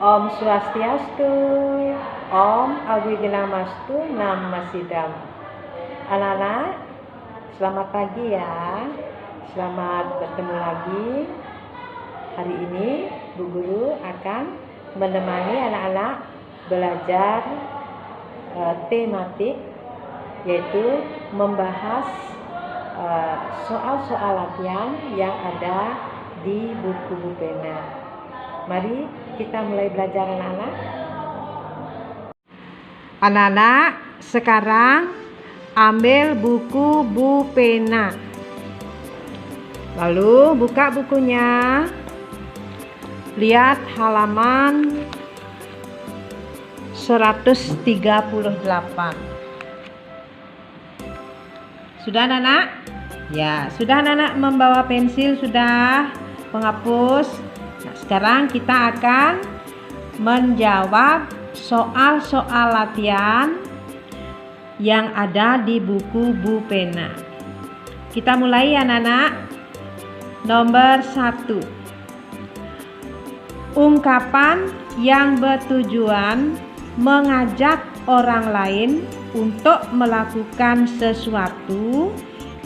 Om Swastiastu, Om Awigilamastu, Namasidam. Anak-anak, selamat pagi ya. Selamat bertemu lagi. Hari ini Bu Guru akan menemani anak-anak belajar tematik, yaitu membahas soal-soal latihan yang ada di buku pena. Mari kita mulai belajar anak-anak. Anak-anak, sekarang ambil buku pena. Lalu buka bukunya. Lihat halaman 138. Sudah anak-anak? Ya, sudah anak-anak membawa pensil, sudah penghapus. Nah, sekarang kita akan menjawab soal-soal latihan yang ada di buku pena. Kita mulai ya anak-anak. Nomor 1. Ungkapan yang bertujuan mengajak orang lain untuk melakukan sesuatu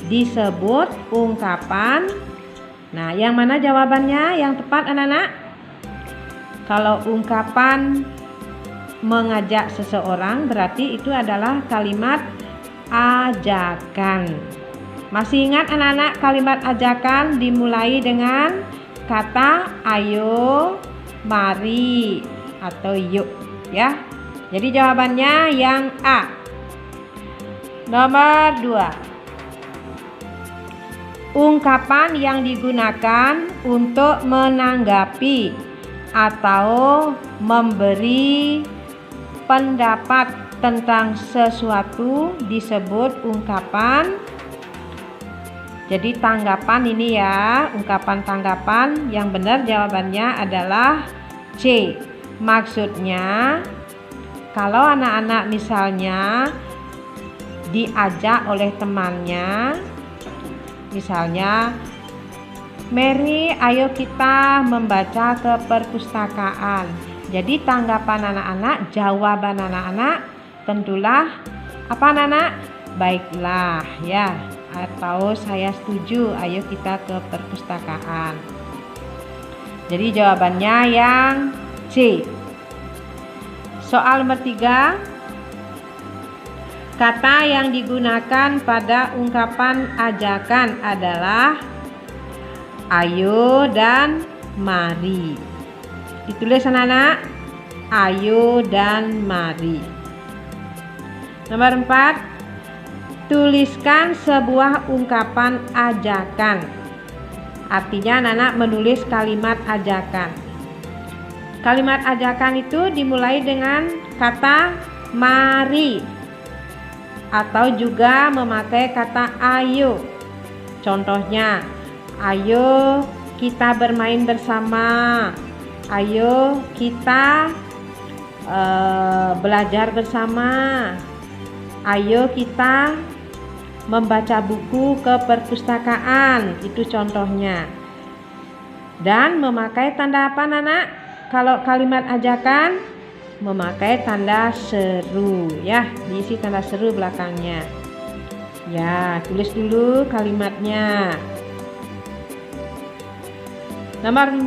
disebut ungkapan. Nah, yang mana jawabannya yang tepat anak-anak? Kalau ungkapan mengajak seseorang berarti itu adalah kalimat ajakan. Masih ingat anak-anak kalimat ajakan dimulai dengan kata ayo, mari atau yuk ya. Jadi jawabannya yang A. Nomor 2. Ungkapan yang digunakan untuk menanggapi atau memberi pendapat tentang sesuatu disebut ungkapan. Jadi tanggapan ini ya, ungkapan tanggapan yang benar jawabannya adalah C. Maksudnya kalau anak-anak misalnya diajak oleh temannya, misalnya, Mary, ayo kita membaca ke perpustakaan. Jadi tanggapan anak-anak, jawaban anak-anak tentulah apa anak-anak? Baiklah ya, atau saya setuju, ayo kita ke perpustakaan. Jadi jawabannya yang C. Soal nomor 3. Kata yang digunakan pada ungkapan ajakan adalah ayo dan mari. Ditulis anak-anak, ayo dan mari. Nomor 4. Tuliskan sebuah ungkapan ajakan. Artinya anak-anak menulis kalimat ajakan. Kalimat ajakan itu dimulai dengan kata mari, atau juga memakai kata ayo. Contohnya, ayo kita bermain bersama, ayo kita belajar bersama, ayo kita membaca buku ke perpustakaan. Itu contohnya. Dan memakai tanda apa anak? Kalau kalimat ajakan memakai tanda seru ya, diisi tanda seru belakangnya. Ya, tulis dulu kalimatnya. Nomor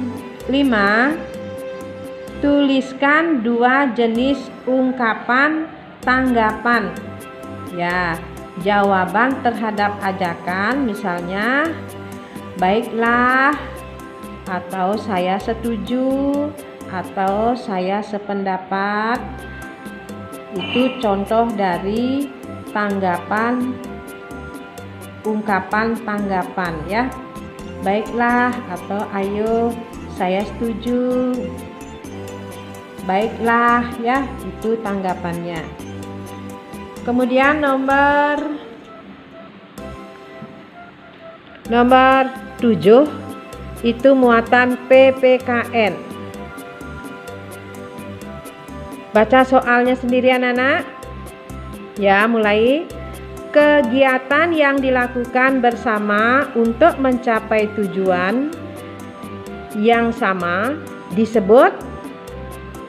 5. Tuliskan 2 jenis ungkapan tanggapan. Ya, jawaban terhadap ajakan misalnya baiklah, atau saya setuju, atau saya sependapat. Itu contoh dari tanggapan, ungkapan tanggapan ya. Baiklah atau ayo, saya setuju. Baiklah ya, itu tanggapannya. Kemudian nomor 7 itu muatan PPKN. Baca soalnya sendiri anak-anak. Ya, mulai. Kegiatan yang dilakukan bersama untuk mencapai tujuan yang sama disebut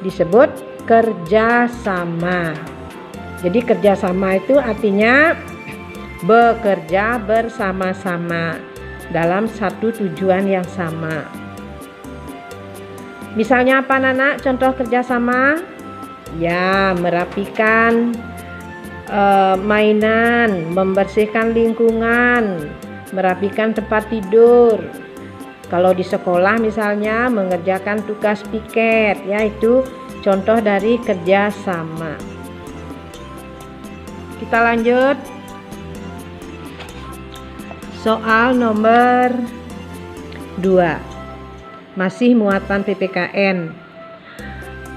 disebut kerjasama. Jadi kerjasama itu artinya bekerja bersama-sama dalam satu tujuan yang sama. Misalnya apa Nana? Contoh kerjasama? Ya, merapikan mainan, membersihkan lingkungan, merapikan tempat tidur. Kalau di sekolah misalnya mengerjakan tugas piket, ya itu contoh dari kerjasama. Kita lanjut. Soal nomor 2. Masih muatan PPKN.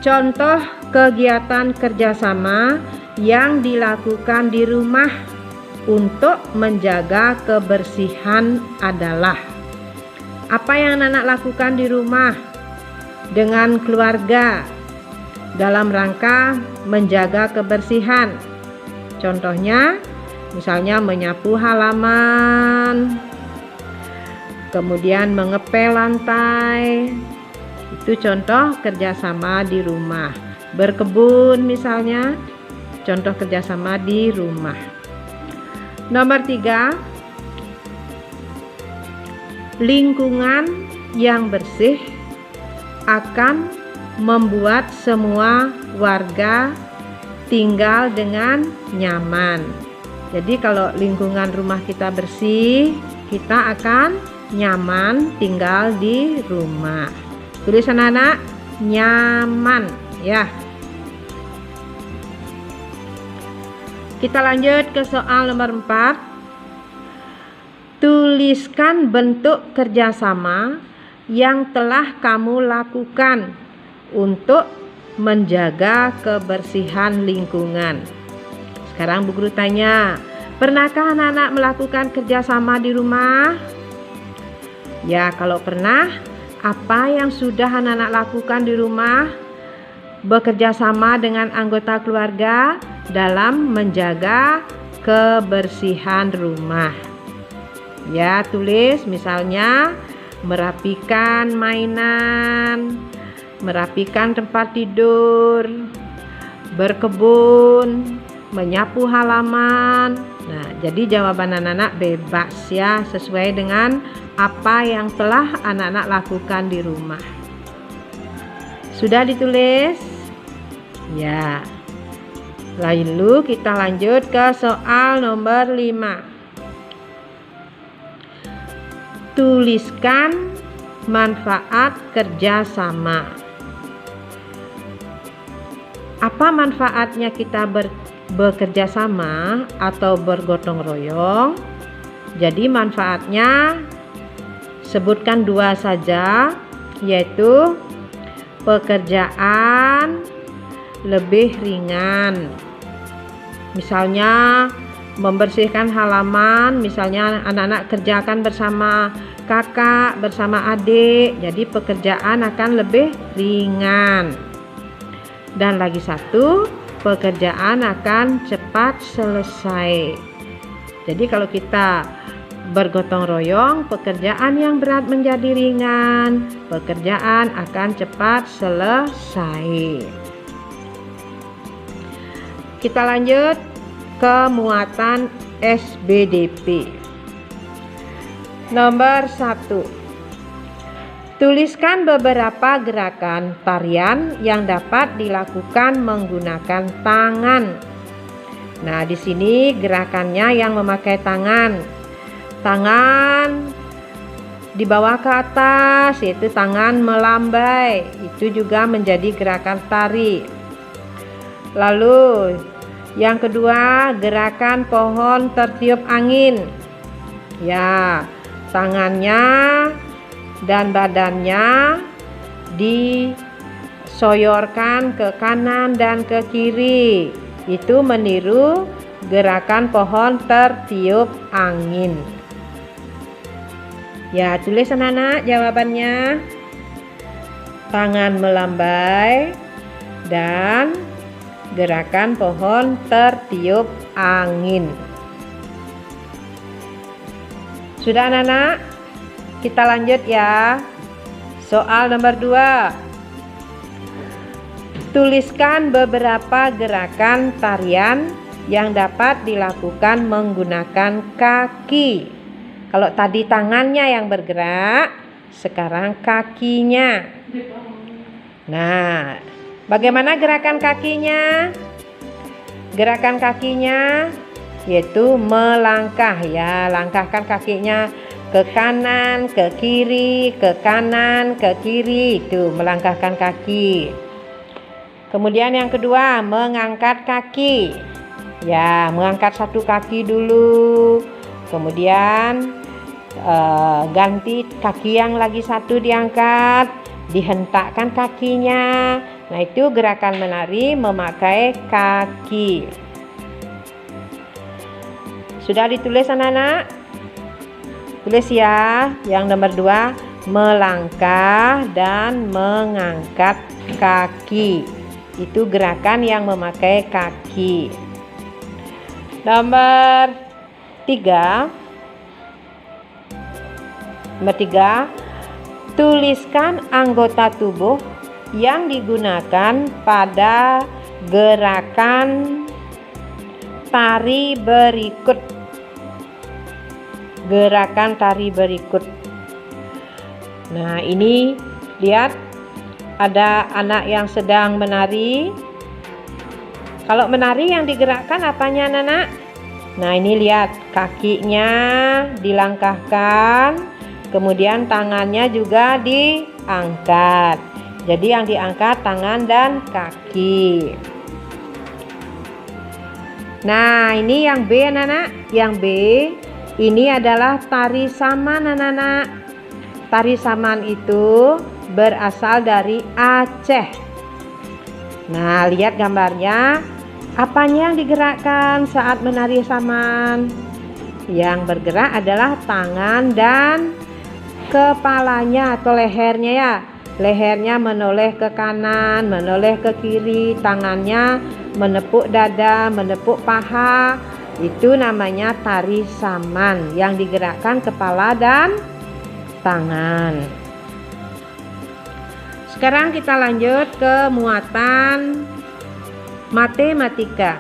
Contoh kegiatan kerjasama yang dilakukan di rumah untuk menjaga kebersihan adalah. Apa yang anak lakukan di rumah dengan keluarga dalam rangka menjaga kebersihan? Contohnya, misalnya menyapu halaman, kemudian mengepel lantai. Itu contoh kerjasama di rumah. Berkebun misalnya, contoh kerjasama di rumah. Nomor 3, lingkungan yang bersih akan membuat semua warga tinggal dengan nyaman. Jadi kalau lingkungan rumah kita bersih, kita akan nyaman tinggal di rumah. Tulis anak-anak, nyaman ya. Kita lanjut ke soal nomor 4. Tuliskan bentuk kerjasama yang telah kamu lakukan untuk menjaga kebersihan lingkungan. Sekarang Bu Guru tanya, pernahkah anak-anak melakukan kerjasama di rumah? Ya, kalau pernah, apa yang sudah anak-anak lakukan di rumah? Bekerja sama dengan anggota keluarga dalam menjaga kebersihan rumah. Ya, tulis misalnya merapikan mainan, merapikan tempat tidur, berkebun, menyapu halaman. Nah, jadi jawaban anak-anak bebas ya, sesuai dengan apa yang telah anak-anak lakukan di rumah. Sudah ditulis? Ya. Lalu kita lanjut ke soal nomor 5. Tuliskan manfaat kerjasama. Apa manfaatnya kita bekerja sama atau bergotong royong? Jadi manfaatnya sebutkan 2 saja, yaitu pekerjaan lebih ringan. Misalnya membersihkan halaman, misalnya anak-anak kerjakan bersama kakak, bersama adik, jadi pekerjaan akan lebih ringan. Dan lagi satu, pekerjaan akan cepat selesai. Jadi kalau kita bergotong royong, pekerjaan yang berat menjadi ringan, pekerjaan akan cepat selesai. Kita lanjut ke muatan SBDP. Nomor 1. Tuliskan beberapa gerakan tarian yang dapat dilakukan menggunakan tangan. Nah, di sini gerakannya yang memakai tangan. Tangan dibawa ke atas, yaitu tangan melambai. Itu juga menjadi gerakan tari. Lalu yang kedua, gerakan pohon tertiup angin. Ya, tangannya dan badannya disoyorkan ke kanan dan ke kiri. Itu meniru gerakan pohon tertiup angin. Ya, tulis anak-anak jawabannya. Tangan melambai dan gerakan pohon tertiup angin. Sudah anak-anak? Kita lanjut ya. Soal nomor 2. Tuliskan beberapa gerakan tarian yang dapat dilakukan menggunakan kaki. Kalau tadi tangannya yang bergerak, sekarang kakinya. Nah, bagaimana gerakan kakinya? Gerakan kakinya yaitu melangkah ya, langkahkan kakinya ke kanan, ke kiri, ke kanan, ke kiri, itu melangkahkan kaki. Kemudian yang kedua, mengangkat kaki. Ya, mengangkat satu kaki dulu. Kemudian ganti kaki yang lagi satu diangkat, dihentakkan kakinya. Nah, itu gerakan menari memakai kaki. Sudah ditulis anak-anak? Tulis ya. Yang nomor 2, melangkah dan mengangkat kaki. Itu gerakan yang memakai kaki. Nomor 3, tuliskan anggota tubuh yang digunakan pada gerakan tari berikut. Gerakan tari berikut. Nah, ini lihat ada anak yang sedang menari. Kalau menari yang digerakkan apanya anak-anak? Nah, ini lihat kakinya dilangkahkan, kemudian tangannya juga diangkat. Jadi yang diangkat tangan dan kaki. Nah, ini yang B anak-anak. Yang B ini adalah tari saman anak-anak. Tari saman itu berasal dari Aceh. Nah, lihat gambarnya. Apanya yang digerakkan saat menari saman? Yang bergerak adalah tangan dan kepalanya atau lehernya ya. Lehernya menoleh ke kanan, menoleh ke kiri, tangannya menepuk dada, menepuk paha. Itu namanya tari saman yang digerakkan kepala dan tangan. Sekarang kita lanjut ke muatan matematika.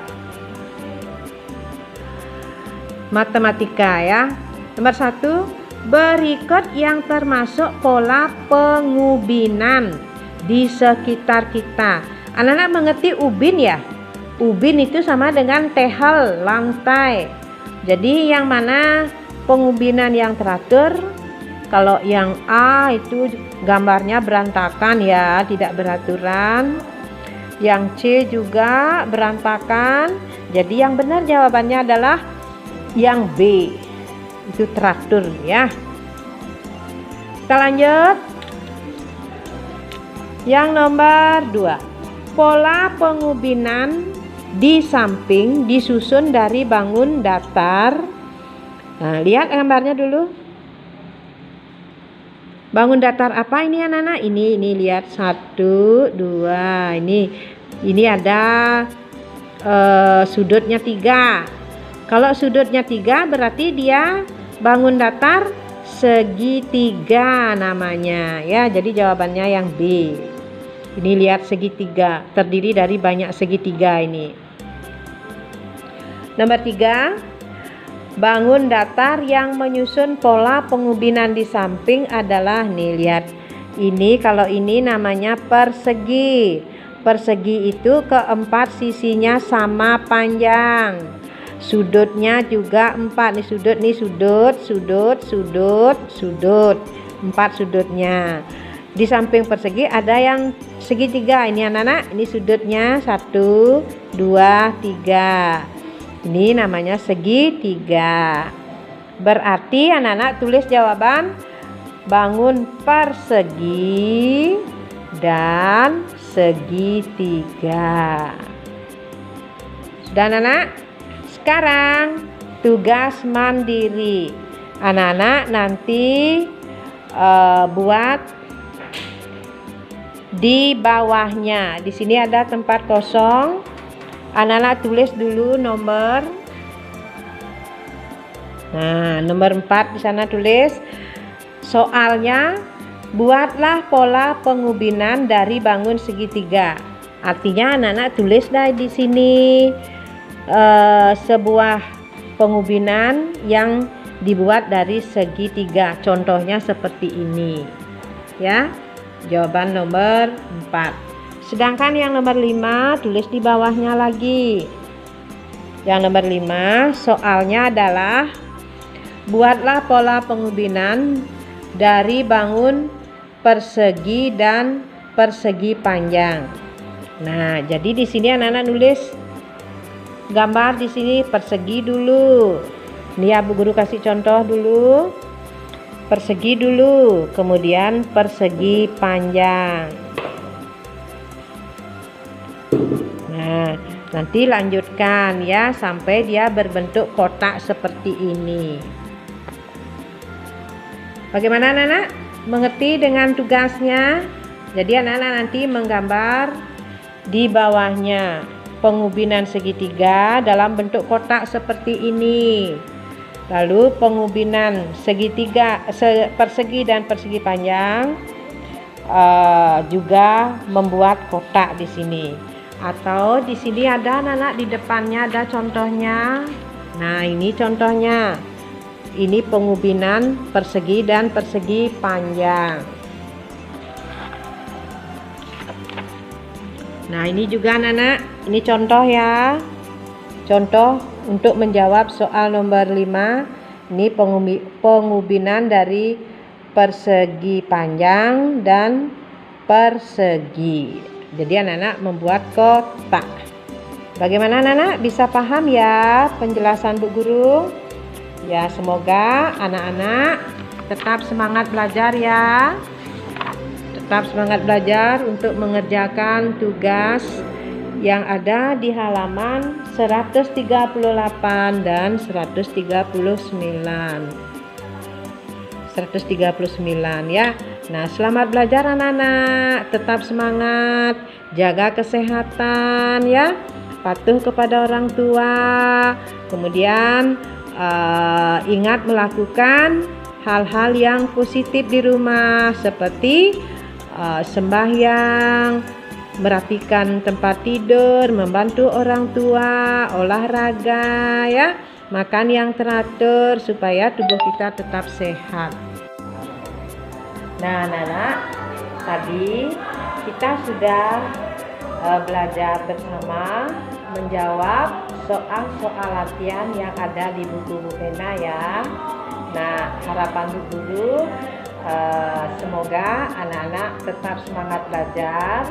Matematika ya. Nomor 1, berikut yang termasuk pola pengubinan di sekitar kita. Anak-anak mengerti ubin ya? Ubin itu sama dengan tehel, lantai. Jadi yang mana pengubinan yang teratur? Kalau yang A itu gambarnya berantakan ya, tidak beraturan. Yang C juga berantakan. Jadi yang benar jawabannya adalah yang B. Itu teratur ya. Kita lanjut. Yang nomor 2, pola pengubinan di samping disusun dari bangun datar. Nah, lihat gambarnya dulu. Bangun datar apa ini anak-anak? Ini lihat 1, 2. Ini ada sudutnya 3. Kalau sudutnya 3 berarti dia bangun datar segitiga namanya ya. Jadi jawabannya yang B. Ini lihat segitiga, terdiri dari banyak segitiga ini. Nomor 3, bangun datar yang menyusun pola pengubinan di samping adalah nih lihat. Ini kalau ini namanya persegi. Persegi itu keempat sisinya sama panjang. Sudutnya juga 4. Nih sudut, sudut. 4 sudutnya. Di samping persegi ada yang segitiga. Ini anak-anak, ini sudutnya 1, 2, 3. Ini namanya segitiga. Berarti anak-anak tulis jawaban bangun persegi dan segitiga. Sudah anak-anak? Sekarang tugas mandiri. Anak-anak nanti buat di bawahnya. Di sini ada tempat kosong. Anak-anak tulis dulu nomor. Nah, nomor 4 di sana tulis. Soalnya, buatlah pola pengubinan dari bangun segitiga. Artinya anak-anak tulis dah di sini sebuah pengubinan yang dibuat dari segitiga. Contohnya seperti ini. Ya. Jawaban nomor 4. Sedangkan yang nomor 5 tulis di bawahnya lagi. Yang nomor 5 soalnya adalah buatlah pola pengubinan dari bangun persegi dan persegi panjang. Nah, jadi di sini anak-anak nulis gambar di sini persegi dulu. Ini ya Bu Guru kasih contoh dulu. Persegi dulu, kemudian persegi panjang. Nah, nanti lanjutkan ya sampai dia berbentuk kotak seperti ini. Bagaimana anak-anak? Mengerti dengan tugasnya? Jadi anak-anak nanti menggambar di bawahnya pengubinan segitiga dalam bentuk kotak seperti ini. Lalu pengubinan segitiga, persegi dan persegi panjang juga membuat kotak di sini. Atau di sini ada anak-anak di depannya ada contohnya. Nah, ini contohnya. Ini pengubinan persegi dan persegi panjang. Nah, ini juga anak-anak, ini contoh ya. Contoh untuk menjawab soal nomor 5. Ini pengubinan dari persegi panjang dan persegi. Jadi anak-anak membuat kotak. Bagaimana anak-anak? Bisa paham ya penjelasan Bu Guru? Ya, semoga anak-anak tetap semangat belajar ya. Tetap semangat belajar untuk mengerjakan tugas yang ada di halaman 138 dan 139. 139 ya. Nah, selamat belajar anak-anak. Tetap semangat, jaga kesehatan ya. Patuh kepada orang tua. Kemudian ingat melakukan hal-hal yang positif di rumah seperti sembahyang, merapikan tempat tidur, membantu orang tua, olahraga ya, makan yang teratur supaya tubuh kita tetap sehat. Nah, anak-anak, tadi kita sudah belajar bersama menjawab soal-soal latihan yang ada di buku Bu Pena ya. Nah, harapan Bu Guru semoga anak-anak tetap semangat belajar.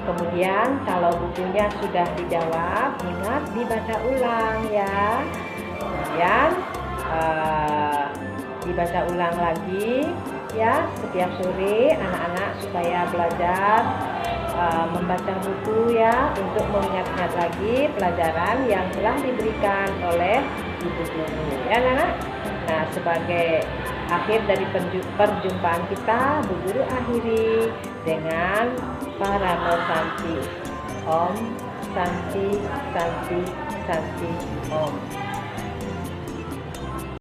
Kemudian kalau bukunya sudah dijawab, ingat dibaca ulang ya. Kemudian dibaca ulang lagi ya setiap sore anak-anak supaya belajar membaca buku ya untuk mengingat-ingat lagi pelajaran yang telah diberikan oleh Ibu Guru ya anak-anak. Nah, sebagai akhir dari perjumpaan kita, Bu Guru akhiri dengan Parano Santi. Om Santi Santi Santi Om.